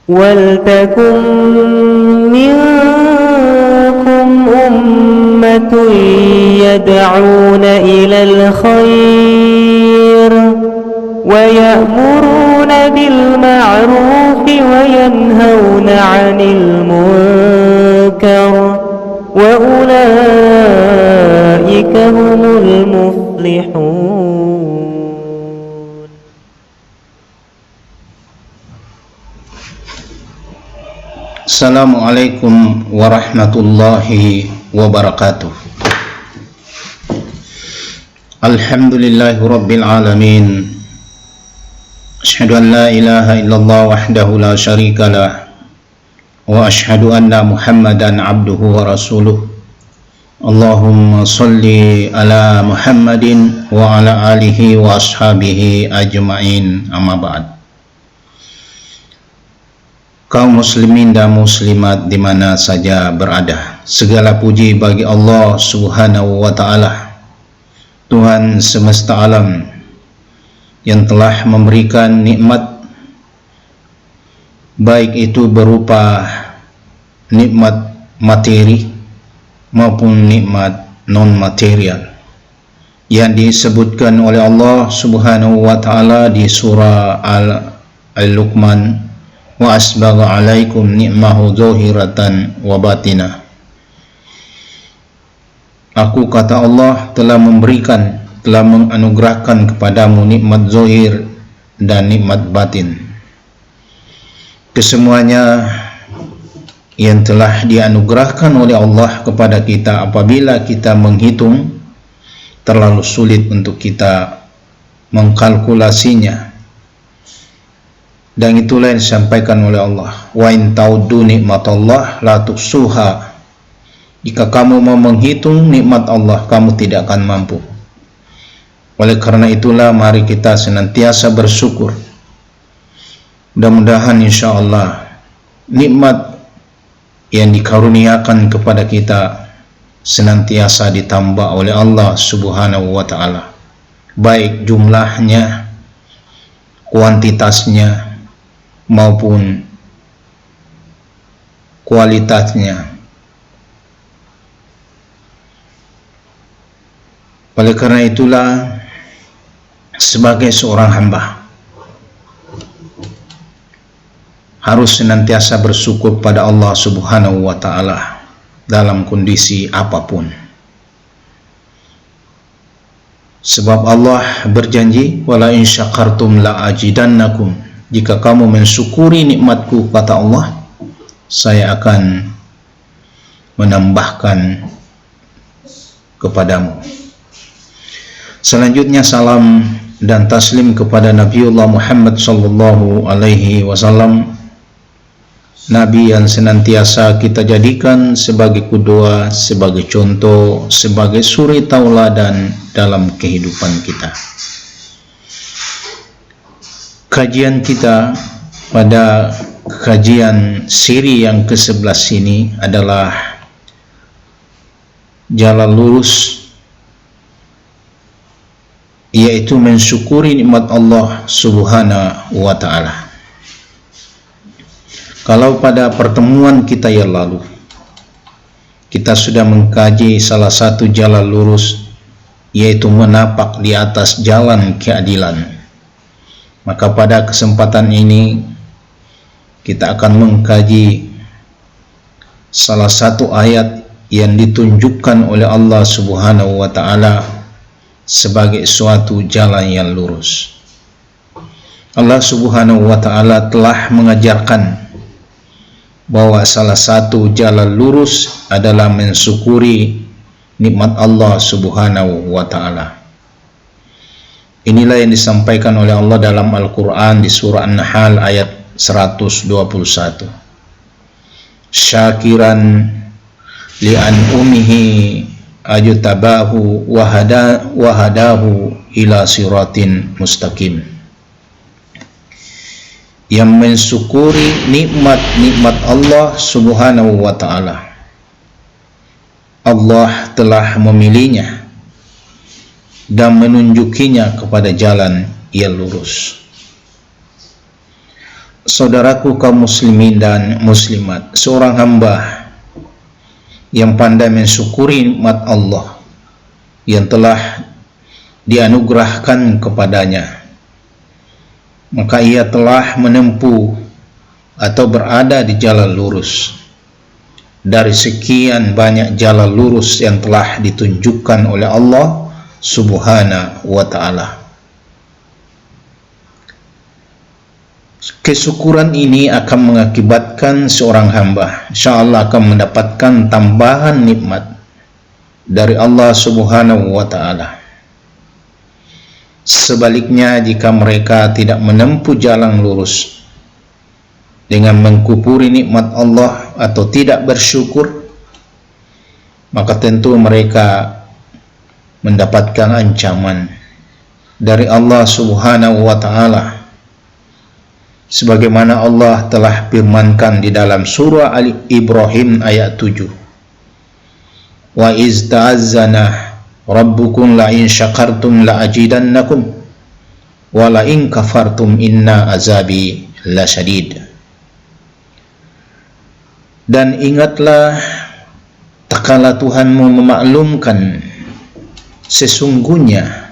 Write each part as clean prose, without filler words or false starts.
وَلْتَكُنْ مِنْكُمْ أُمَّةٌ يَدْعُونَ إِلَى الْخَيْرِ وَيَأْمُرُونَ بِالْمَعْرُوفِ وَيَنْهَوْنَ عَنِ الْمُنْكَرِ وَأُولَئِكَ هُمُ الْمُفْلِحُونَ. Assalamualaikum warahmatullahi wabarakatuh. Alhamdulillahi rabbil alamin. Asyhadu an la ilaha illallah wahdahu la syarika lah, wa asyhadu anna Muhammadan abduhu wa rasuluh. Allahumma salli ala Muhammadin wa ala alihi wa ashabihi ajma'in, amma ba'd. Kaum muslimin dan muslimat di mana saja berada, segala puji bagi Allah Subhanahu wa ta'ala, Tuhan semesta alam, yang telah memberikan nikmat, baik itu berupa nikmat materi maupun nikmat non material, yang disebutkan oleh Allah Subhanahu wa ta'ala di surah Al-Luqman, wa asbagha alaikum ni'mahu zahiratan wa batinah. Aku, kata Allah, telah menganugerahkan kepadamu nikmat zahir dan nikmat batin. Kesemuanya yang telah dianugerahkan oleh Allah kepada kita, apabila kita menghitung, terlalu sulit untuk kita mengkalkulasinya. Dan itulah yang disampaikan oleh Allah, wa in ta'uddu nikmatallah la tuhsuha. Jika kamu mau menghitung nikmat Allah, kamu tidak akan mampu. Oleh karena itulah, mari kita senantiasa bersyukur. Mudah-mudahan insyaallah nikmat yang dikaruniakan kepada kita senantiasa ditambah oleh Allah Subhanahu wa ta'ala, baik jumlahnya, kuantitasnya, maupun kualitasnya. Oleh karena itulah, sebagai seorang hamba harus senantiasa bersyukur pada Allah Subhanahu wa ta'ala dalam kondisi apapun. Sebab Allah berjanji, wala in syakartum la ajidannakum. Jika kamu mensyukuri nikmatku, kata Allah, saya akan menambahkan kepadamu. Selanjutnya, salam dan taslim kepada Nabiullah Muhammad sallallahu alaihi wasallam, Nabi yang senantiasa kita jadikan sebagai qudwah, sebagai contoh, sebagai suri tauladan dalam kehidupan kita. Kajian kita pada kajian siri yang ke-11 ini adalah jalan lurus, yaitu mensyukuri nikmat Allah Subhanahu wa ta'ala. Kalau pada pertemuan kita yang lalu kita sudah mengkaji salah satu jalan lurus, yaitu menapak di atas jalan keadilan, maka pada kesempatan ini kita akan mengkaji salah satu ayat yang ditunjukkan oleh Allah Subhanahu wa ta'ala sebagai suatu jalan yang lurus. Allah Subhanahu wa ta'ala telah mengajarkan bahwa salah satu jalan lurus adalah mensyukuri nikmat Allah Subhanahu wa ta'ala. Inilah yang disampaikan oleh Allah dalam Al-Quran di surah An-Nahl ayat 121. Syakiran li'an umihi ajutabahu wahadahu ila siratin mustaqim. Yang mensyukuri nikmat-nikmat Allah Subhanahu wa ta'ala, Allah telah memilihnya dan menunjukinya kepada jalan yang lurus. Saudaraku kaum muslimin dan muslimat, seorang hamba yang pandai mensyukuri nikmat Allah yang telah dianugerahkan kepadanya, maka ia telah menempuh atau berada di jalan lurus dari sekian banyak jalan lurus yang telah ditunjukkan oleh Allah Subhanahu wa ta'ala. Kesyukuran ini akan mengakibatkan seorang hamba insyaallah akan mendapatkan tambahan nikmat dari Allah Subhanahu wa ta'ala. Sebaliknya, jika mereka tidak menempuh jalan lurus dengan mengkufuri nikmat Allah atau tidak bersyukur, maka tentu mereka mendapatkan ancaman dari Allah Subhanahu wa ta'ala, sebagaimana Allah telah firmankan di dalam surah Al-Ibrahim ayat 7, wa iz ta'azzana rabbukum la in syakartum la ajidannakum wa la in kafartum inna azabi lasyadid. Dan ingatlah tatkala Tuhanmu memaklumkan, sesungguhnya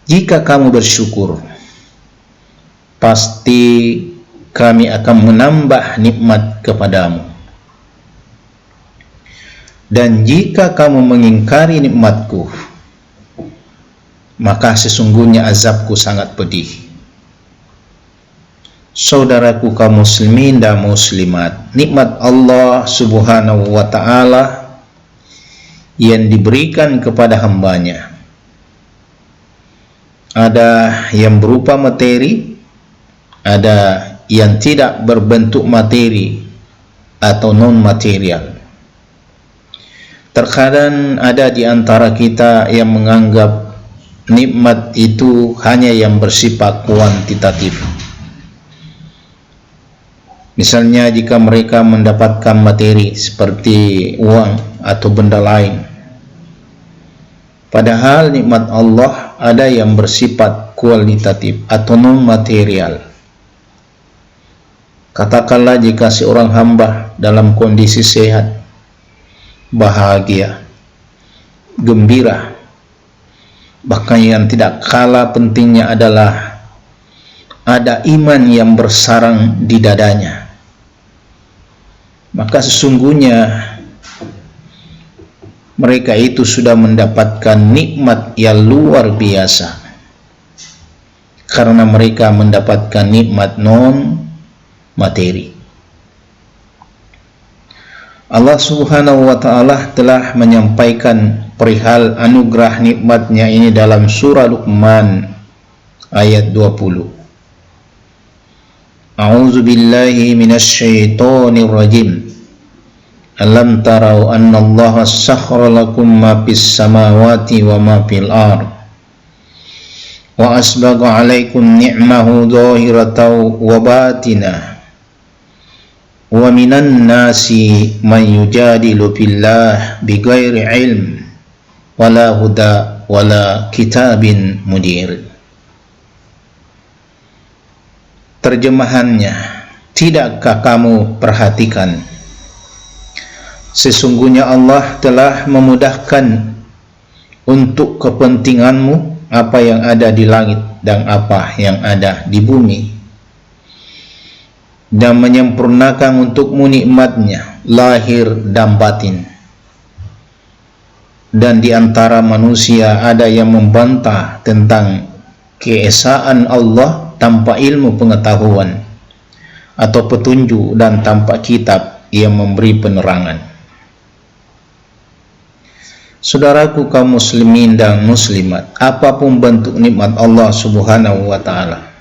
jika kamu bersyukur, pasti kami akan menambah nikmat kepadamu. Dan jika kamu mengingkari nikmatku, maka sesungguhnya azabku sangat pedih. Saudaraku kaum muslimin dan muslimat, nikmat Allah Subhanahu wa ta'ala yang diberikan kepada hambanya, ada yang berupa materi, ada yang tidak berbentuk materi atau non material. Terkadang ada di antara kita yang menganggap nikmat itu hanya yang bersifat kuantitatif. Misalnya jika mereka mendapatkan materi seperti uang atau benda lain, padahal nikmat Allah ada yang bersifat kualitatif atau non material. Katakanlah jika seorang hamba dalam kondisi sehat, bahagia, gembira, bahkan yang tidak kalah pentingnya adalah ada iman yang bersarang di dadanya, maka sesungguhnya mereka itu sudah mendapatkan nikmat yang luar biasa, karena mereka mendapatkan nikmat non materi. Allah Subhanahu wa ta'ala telah menyampaikan perihal anugerah nikmatnya ini dalam surah Luqman ayat 20. A'udzu billahi minasyaitonir rajim. Alam tarau anna Allah sakhkhara lakum ma fis samawati wa ma fil ard wa asbagha 'alaikum ni'mahu dhahiratan wa batinah wa minan nasi man yujadilu fillah bighairi ilm wala huda wala kitabin munir. Terjemahannya, tidakkah kamu perhatikan, sesungguhnya Allah telah memudahkan untuk kepentinganmu apa yang ada di langit dan apa yang ada di bumi, dan menyempurnakan untukmu nikmatnya lahir dan batin. Dan di antara manusia ada yang membantah tentang keesaan Allah tanpa ilmu pengetahuan atau petunjuk dan tanpa kitab yang memberi penerangan. Saudaraku kaum muslimin dan muslimat, apapun bentuk nikmat Allah Subhanahu wa ta'ala,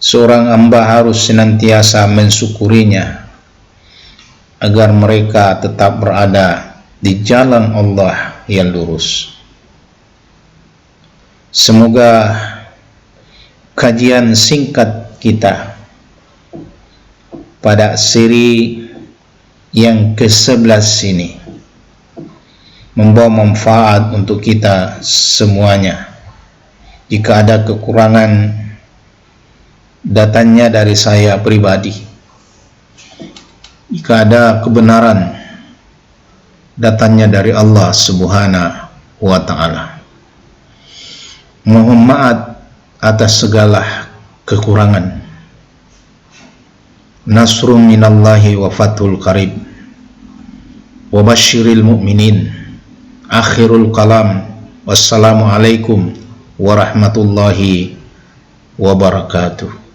seorang hamba harus senantiasa mensyukurinya agar mereka tetap berada di jalan Allah yang lurus. Semoga kajian singkat kita pada seri yang ke-11 ini membawa manfaat untuk kita semuanya. Jika ada kekurangan datangnya dari saya pribadi. Jika ada kebenaran, datangnya dari Allah Subhanahu wa ta'ala. Mohon maaf atas segala kekurangan. Nasrun minallahi wa fathul qarib. Wa basyiril mu'minin. Akhirul kalam. Wassalamualaikum warahmatullahi wabarakatuh.